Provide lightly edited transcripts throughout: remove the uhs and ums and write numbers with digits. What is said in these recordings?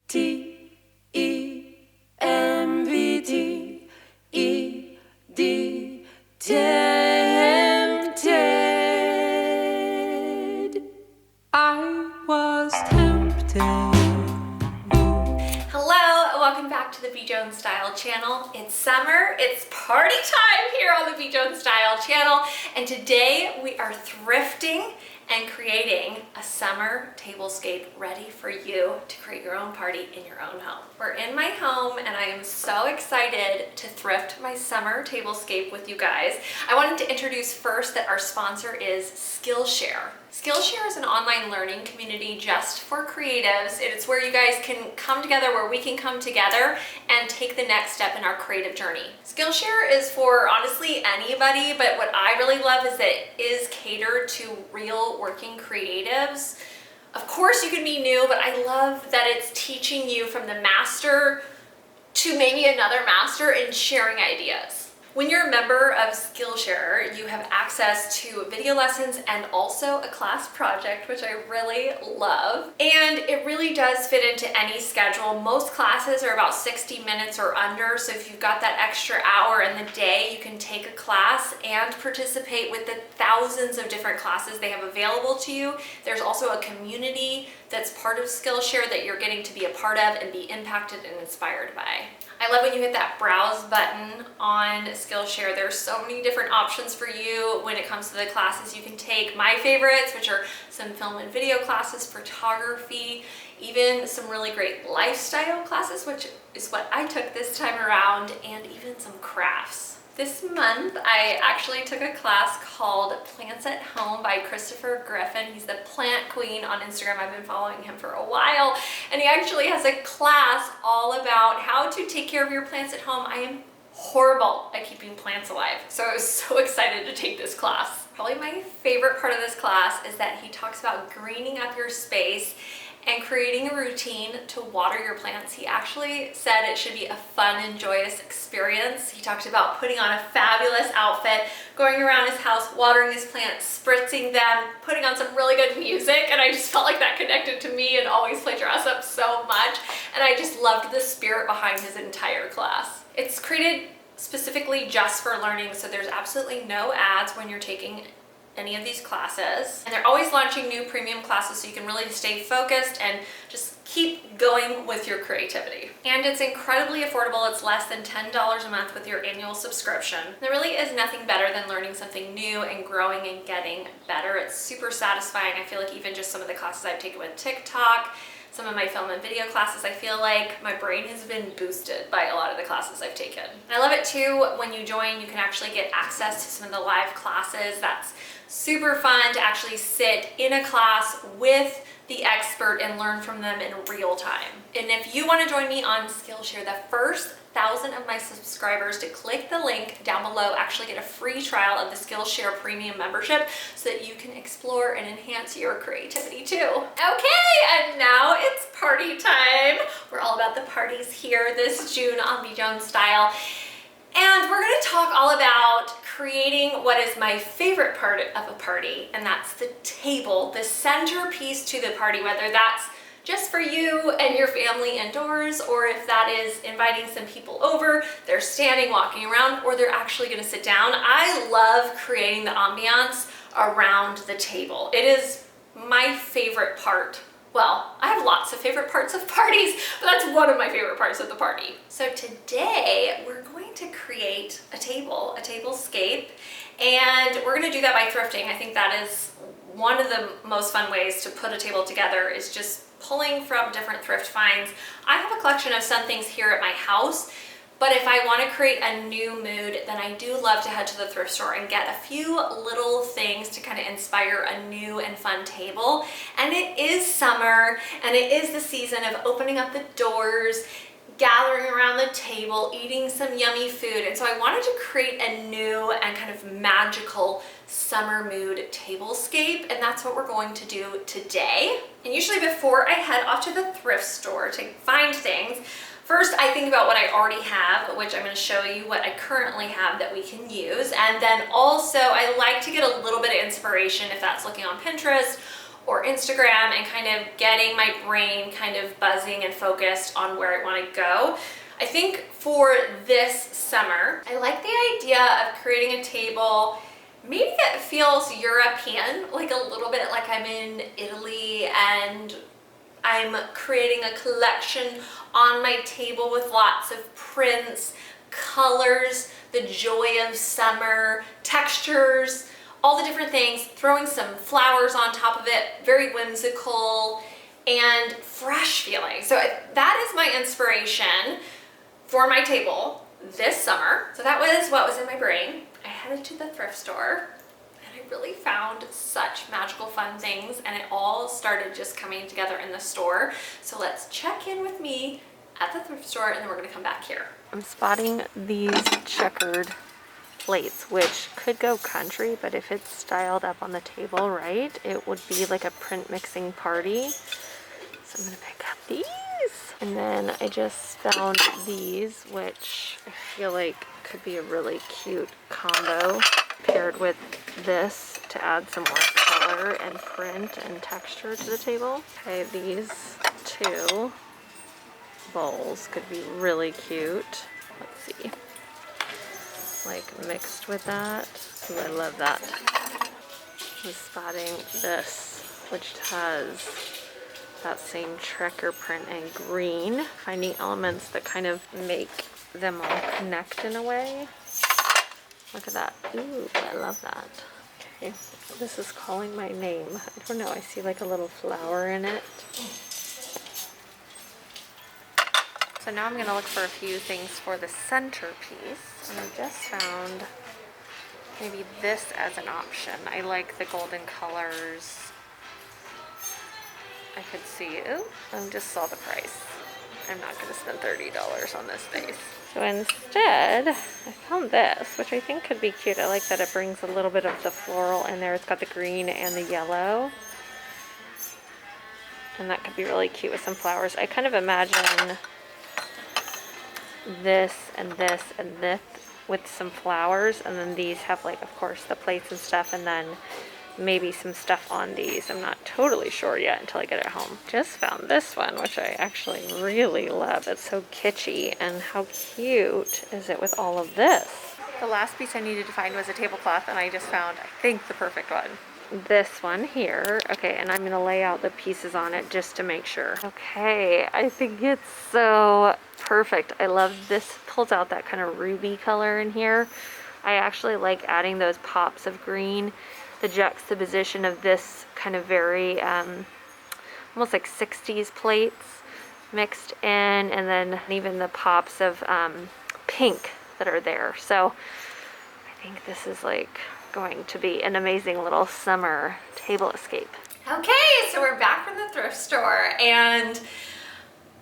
T-E-M-B-T-E-D, tempted. I was tempted. Hello, welcome back to the BJONESSTYLE channel. It's summer, it's party time here on the BJONESSTYLE channel, and today we are thrifting and creating a summer tablescape ready for you to create your own party in your own home. We're in my home and I am so excited to thrift my summer tablescape with you guys. I wanted to introduce first that our sponsor is Skillshare. Skillshare is an online learning community just for creatives. It's where you guys can come together, where we can come together and take the next step in our creative journey. Skillshare is for honestly anybody, but what I really love is that it is catered to real working creatives. Of course you can be new, but I love that it's teaching you from the master to maybe another master and sharing ideas. When you're a member of Skillshare, you have access to video lessons and also a class project, which I really love. And it really does fit into any schedule. Most classes are about 60 minutes or under, so if you've got that extra hour in the day, you can take a class and participate with the thousands of different classes they have available to you. There's also a community that's part of Skillshare that you're getting to be a part of and be impacted and inspired by. I love when you hit that browse button on Skillshare. There's so many different options for you when it comes to the classes you can take. My favorites, which are some film and video classes, photography, even some really great lifestyle classes, which is what I took this time around, and even some crafts. This month, I actually took a class called Plants at Home by Christopher Griffin. He's the plant queen on Instagram. I've been following him for a while, and he actually has a class all about how to take care of your plants at home. I am horrible at keeping plants alive, so I was so excited to take this class. Probably my favorite part of this class is that he talks about greening up your space and creating a routine to water your plants. He actually said it should be a fun and joyous experience. He talked about putting on a fabulous outfit, going around his house, watering his plants, spritzing them, putting on some really good music, and I just felt like that connected to me and always play dress up so much, and I just loved the spirit behind his entire class. It's created specifically just for learning, so there's absolutely no ads when you're taking any of these classes, and they're always launching new premium classes so you can really stay focused and just keep going with your creativity. And it's incredibly affordable. It's less than $10 a month with your annual subscription. There really is nothing better than learning something new and growing and getting better. It's super satisfying. I feel like even just some of the classes I've taken with TikTok, some of my film and video classes, I feel like my brain has been boosted by a lot of the classes I've taken. And I love it too, when you join, you can actually get access to some of the live classes. That's super fun to actually sit in a class with the expert and learn from them in real time. And if you want to join me on Skillshare, the first 1,000 of my subscribers to click the link down below actually get a free trial of the Skillshare premium membership so that you can explore and enhance your creativity too. Okay, and now it's party time. We're all about the parties here this June on BJONESSTYLE. And we're going to talk all about creating what is my favorite part of a party, and that's the table, the centerpiece to the party, whether that's just for you and your family indoors, or if that is inviting some people over, they're standing, walking around, or they're actually going to sit down. I love creating the ambiance around the table. It is my favorite part. Well, I have lots of favorite parts of parties, but that's one of my favorite parts of the party. So today we're going to create a table, a tablescape, and we're going to do that by thrifting. I think that is one of the most fun ways to put a table together, is just pulling from different thrift finds. I have a collection of some things here at my house, but if I want to create a new mood, then I do love to head to the thrift store and get a few little things to kind of inspire a new and fun table. And it is summer, and it is the season of opening up the doors, gathering around the table, eating some yummy food. And so I wanted to create a new and kind of magical summer mood tablescape, and that's what we're going to do today. And usually before I head off to the thrift store to find things, first, I think about what I already have, which I'm going to show you what I currently have that we can use. And then also, I like to get a little bit of inspiration, if that's looking on Pinterest or Instagram and kind of getting my brain kind of buzzing and focused on where I want to go. I think for this summer, I like the idea of creating a table maybe that feels European, like a little bit like I'm in Italy and I'm creating a collection on my table with lots of prints, colors, the joy of summer, textures, all the different things, throwing some flowers on top of it, very whimsical and fresh feeling. So that is my inspiration for my table this summer. So that was what was in my brain. I headed to the thrift store and I really found such magical fun things, and it all started just coming together in the store. So let's check in with me at the thrift store and then we're gonna come back here. I'm spotting these checkered plates, which could go country, but if it's styled up on the table right, it would be like a print mixing party. So I'm gonna pick up these. And then I just found these, which I feel like could be a really cute combo paired with this to add some more color and print and texture to the table. Okay, these two bowls could be really cute. Let's see. Like mixed with that. Ooh, I love that. I'm spotting this, which has that same checker print and green, finding elements that kind of make them all connect in a way. Look at that. Ooh, I love that. Okay, this is calling my name. I don't know, I see like a little flower in it. So now I'm going to look for a few things for the centerpiece. And I just found maybe this as an option. I like the golden colors. I could see it. I just saw the price. I'm not going to spend $30 on this vase. So instead, I found this, which I think could be cute. I like that it brings a little bit of the floral in there. It's got the green and the yellow. And that could be really cute with some flowers. I kind of imagine this and this and this with some flowers, and then these have, like, of course, the plates and stuff, and then maybe some stuff on these. I'm not totally sure yet until I get it home. Just found this one, which I actually really love. It's so kitschy, and how cute is it with all of this? The last piece I needed to find was a tablecloth, and I just found, I think, the perfect one. This one here. Okay, and I'm gonna lay out the pieces on it just to make sure. Okay, I think it's so perfect. I love this. Pulls out that kind of ruby color in here. I actually like adding those pops of green. The juxtaposition of this kind of very almost like 60s plates mixed in, and then even the pops of pink that are there. So I think this is like going to be an amazing little summer table escape. Okay, so we're back from the thrift store and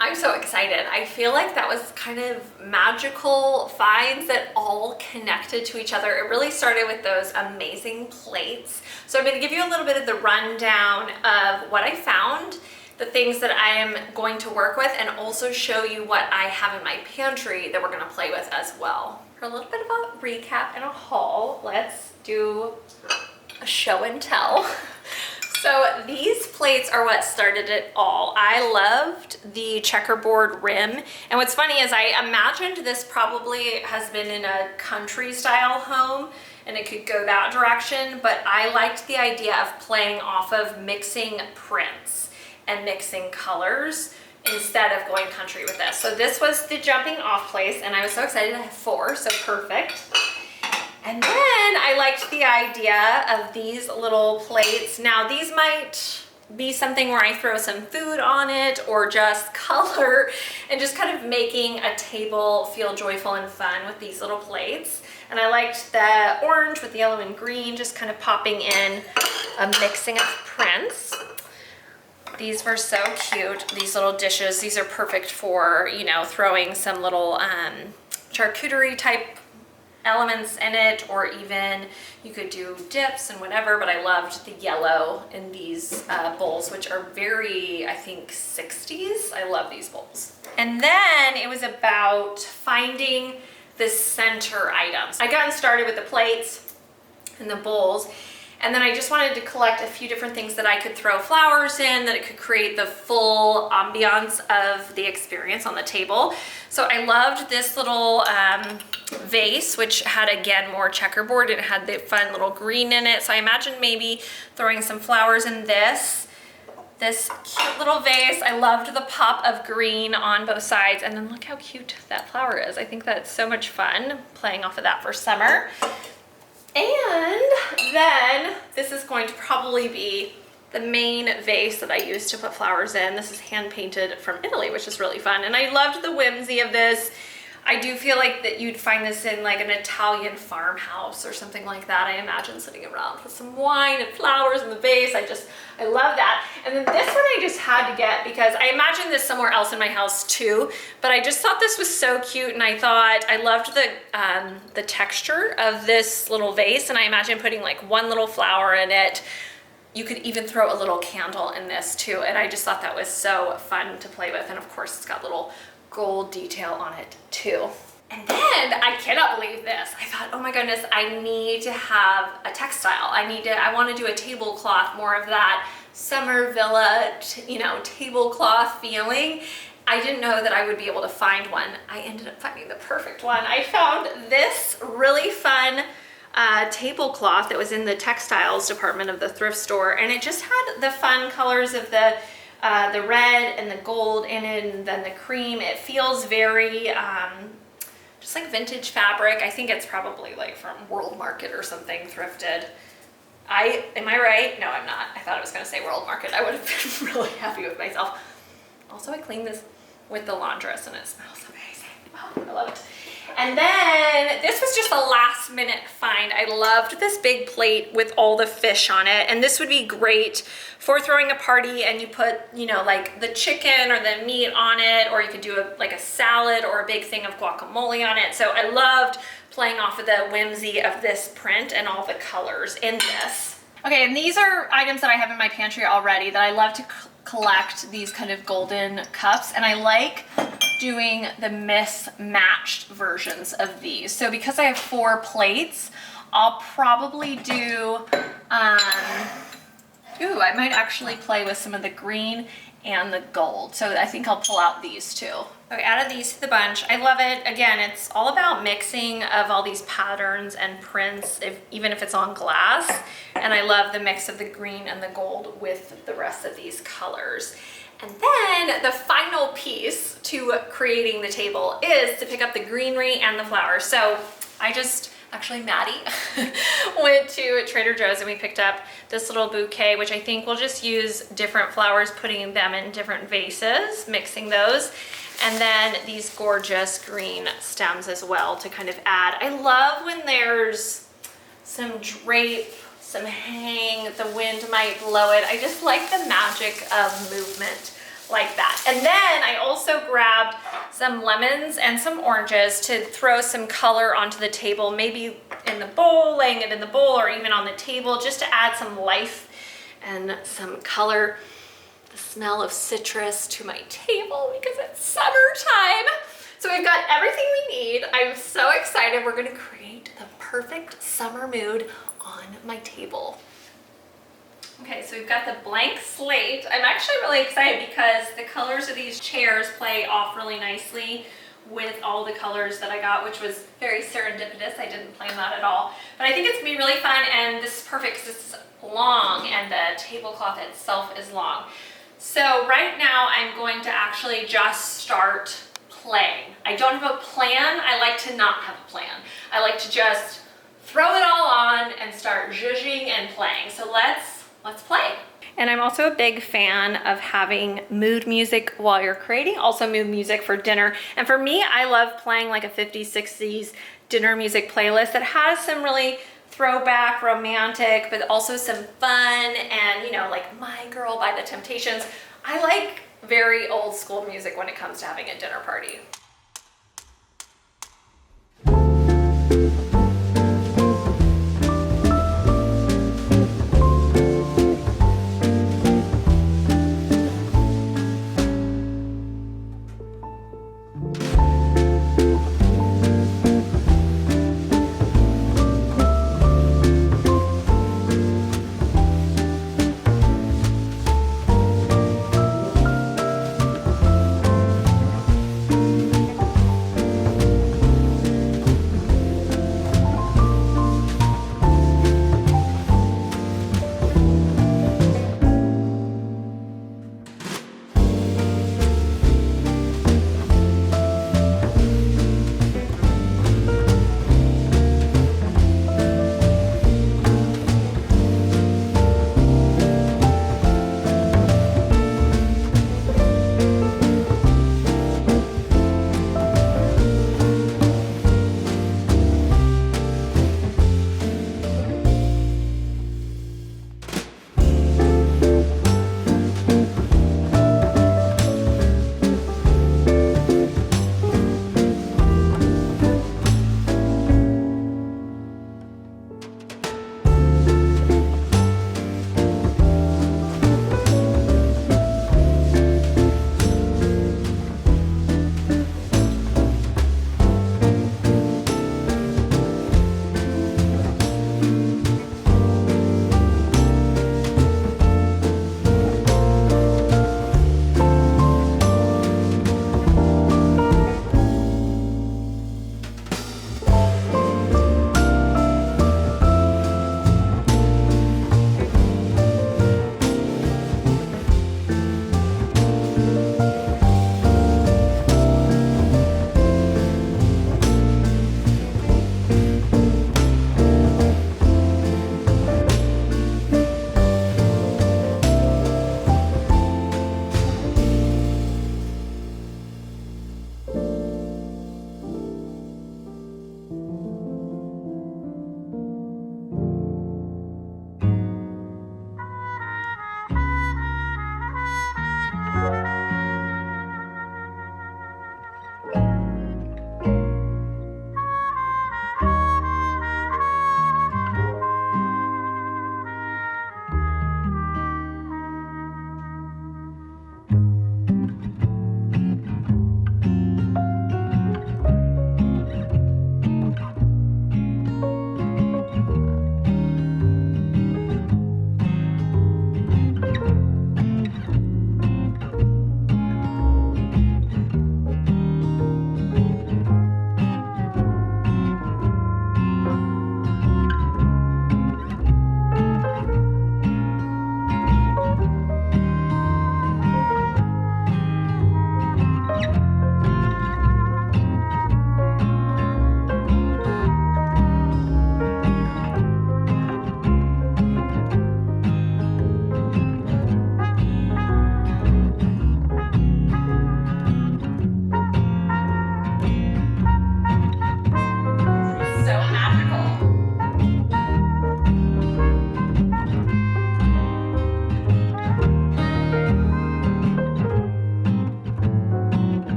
I'm so excited. I feel like that was kind of magical finds that all connected to each other. It really started with those amazing plates. So I'm going to give you a little bit of the rundown of what I found, the things that I am going to work with, and also show you what I have in my pantry that we're going to play with as well. For a little bit of a recap and a haul, let's do a show and tell. So these plates are what started it all. I loved the checkerboard rim. And what's funny is I imagined this probably has been in a country style home and it could go that direction, but I liked the idea of playing off of mixing prints and mixing colors instead of going country with this. So this was the jumping off place, and I was so excited. I have 4, so perfect. And then I liked the idea of these little plates. Now these might be something where I throw some food on it or just color, and just kind of making a table feel joyful and fun with these little plates. And I liked the orange with yellow and green, just kind of popping in a mixing of prints. These were so cute, these little dishes. These are perfect for, you know, throwing some little charcuterie type elements in it, or even you could do dips and whatever, but I loved the yellow in these bowls, which are very, I think, 60s. I love these bowls. And then it was about finding the center items. I got started with the plates and the bowls, And then I just wanted to collect a few different things that I could throw flowers in, that it could create the full ambiance of the experience on the table. So I loved this little vase, which had, again, more checkerboard. It had the fun little green in it. So I imagined maybe throwing some flowers in this cute little vase. I loved the pop of green on both sides. And then look how cute that flower is. I think that's so much fun playing off of that for summer. And then this is going to probably be the main vase that I use to put flowers in. This is hand painted from Italy, which is really fun. And I loved the whimsy of this. I do feel like that you'd find this in like an Italian farmhouse or something like that. I imagine sitting around with some wine and flowers in the vase. I love that. And then this one I just had to get because I imagine this somewhere else in my house too, but I just thought this was so cute, and I thought I loved the texture of this little vase, and I imagine putting like one little flower in it. You could even throw a little candle in this too, and I just thought that was so fun to play with. And of course it's got little gold detail on it too. And then I cannot believe this. I thought, oh my goodness, I need to have a textile. I want to do a tablecloth, more of that summer villa, tablecloth feeling. I didn't know that I would be able to find one. I ended up finding the perfect one. I found this really fun tablecloth that was in the textiles department of the thrift store, and it just had the fun colors of the red and the gold in it, and then the cream. It feels very just like vintage fabric. I think it's probably like from World Market or something, thrifted. Am I right? No, I'm not. I thought I was gonna say World Market. I would have been really happy with myself. Also, I cleaned this with the laundress and it smells amazing. Oh, I love it. And then this was just a last minute find. I loved this big plate with all the fish on it. And this would be great for throwing a party, and you put, like the chicken or the meat on it, or you could do like a salad or a big thing of guacamole on it. So I loved playing off of the whimsy of this print and all the colors in this. Okay, and these are items that I have in my pantry already that I love to collect, these kind of golden cups, and I like doing the mismatched versions of these. So because I have 4 plates, I'll probably do, I might actually play with some of the green and the gold. So I think I'll pull out these two. I added these to the bunch. I love it. Again, it's all about mixing of all these patterns and prints, even if it's on glass. And I love the mix of the green and the gold with the rest of these colors. And then the final piece to creating the table is to pick up the greenery and the flowers. So actually Maddie went to Trader Joe's and we picked up this little bouquet, which I think we'll just use different flowers, putting them in different vases, mixing those. And then these gorgeous green stems as well to kind of add. I love when there's some drape, some hang, the wind might blow it. I just like the magic of movement like that. And then I also grabbed some lemons and some oranges to throw some color onto the table, maybe in the bowl, laying it in the bowl, or even on the table, just to add some life and some color. The smell of citrus to my table because it's summertime. So we've got everything we need. I'm so excited. We're gonna create the perfect summer mood on my table. Okay, so we've got the blank slate. I'm actually really excited because the colors of these chairs play off really nicely with all the colors that I got, which was very serendipitous. I didn't plan that at all. But I think it's gonna be really fun, and this is perfect because it's long and the tablecloth itself is long. So right now I'm going to actually just start playing. I don't have a plan. I like to not have a plan. I like to just throw it all on and start zhuzhing and playing. So let's play. And I'm also a big fan of having mood music while you're creating, also mood music for dinner. And for me, I love playing like a 50s, 60s dinner music playlist that has some really throwback, romantic, but also some fun and, like My Girl by the Temptations. I like very old school music when it comes to having a dinner party.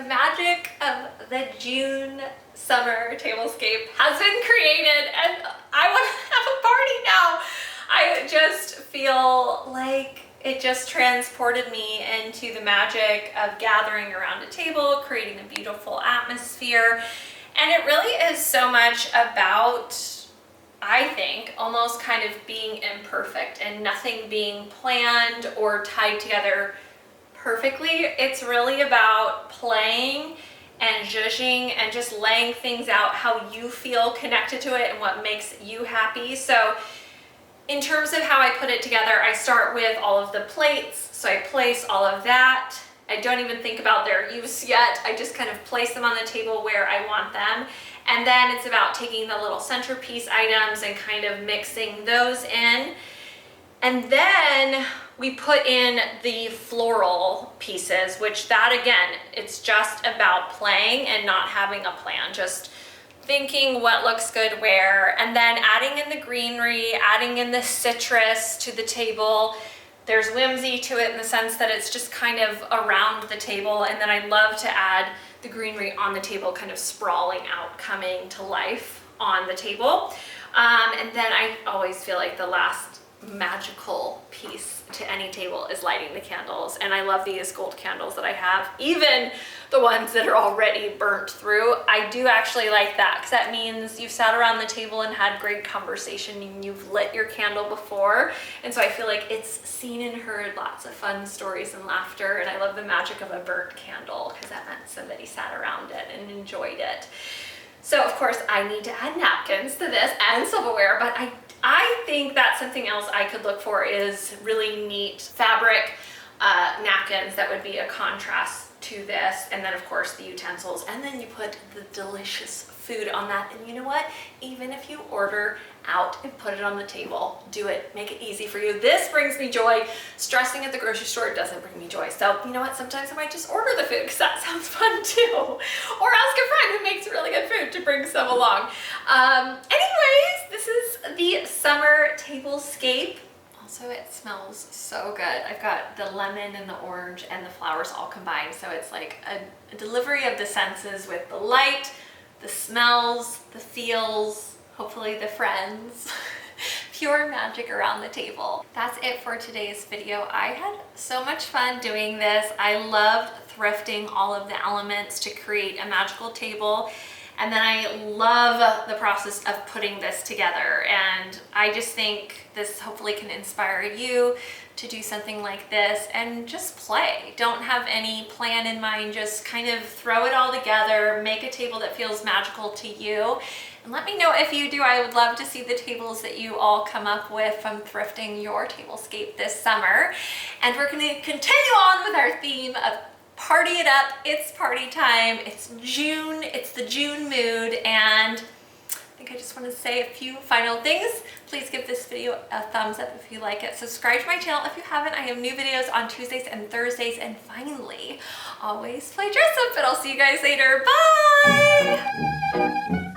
magic of the June summer tablescape has been created, and I want to have a party now. I just feel like it just transported me into the magic of gathering around a table, creating a beautiful atmosphere. And it really is so much about, I think, almost kind of being imperfect and nothing being planned or tied together perfectly. It's really about playing and zhuzhing and just laying things out how you feel connected to it and what makes you happy. So in terms of how I put it together, I start with all of the plates. So I place all of that. I don't even think about their use yet. I just kind of place them on the table where I want them. And then it's about taking the little centerpiece items and kind of mixing those in. And then we put in the floral pieces, which that again, it's just about playing and not having a plan, just thinking what looks good where, and then adding in the greenery, adding in the citrus to the table. There's whimsy to it in the sense that it's just kind of around the table, and then I love to add the greenery on the table, kind of sprawling out, coming to life on the table. And then I always feel like the last magical piece to any table is lighting the candles, and I love these gold candles that I have, even the ones that are already burnt through. I do actually like that because that means you've sat around the table and had great conversation and you've lit your candle before, and so I feel like it's seen and heard lots of fun stories and laughter, and I love the magic of a burnt candle because that meant somebody sat around it and enjoyed it. So of course I need to add napkins to this and silverware, but I think that's something else I could look for is really neat fabric napkins that would be a contrast to this, and then of course the utensils, and then you put the delicious food on that. And you know what, even if you order out and put it on the table, do it, make it easy for you. This brings me joy. Stressing at the grocery store doesn't bring me joy. So you know what, sometimes I might just order the food because that sounds fun too, or ask a friend who makes really good food to bring some along. Anyways, this is the summer tablescape. Also, it smells so good. I've got the lemon and the orange and the flowers all combined, so it's like a delivery of the senses with the light, the smells, the feels, hopefully the friends. Pure magic around the table. That's it for today's video. I had so much fun doing this. I loved thrifting all of the elements to create a magical table. And then I love the process of putting this together. And I just think this hopefully can inspire you to do something like this and just play. Don't have any plan in mind, just kind of throw it all together, make a table that feels magical to you. And let me know if you do. I would love to see the tables that you all come up with from thrifting your tablescape this summer. And we're gonna continue on with our theme of party it up. It's party time. It's June. It's the June mood. And I think I just want to say a few final things. Please give this video a thumbs up if you like it. Subscribe to my channel if you haven't. I have new videos on Tuesdays and Thursdays. And finally, always play dress up. And I'll see you guys later. Bye!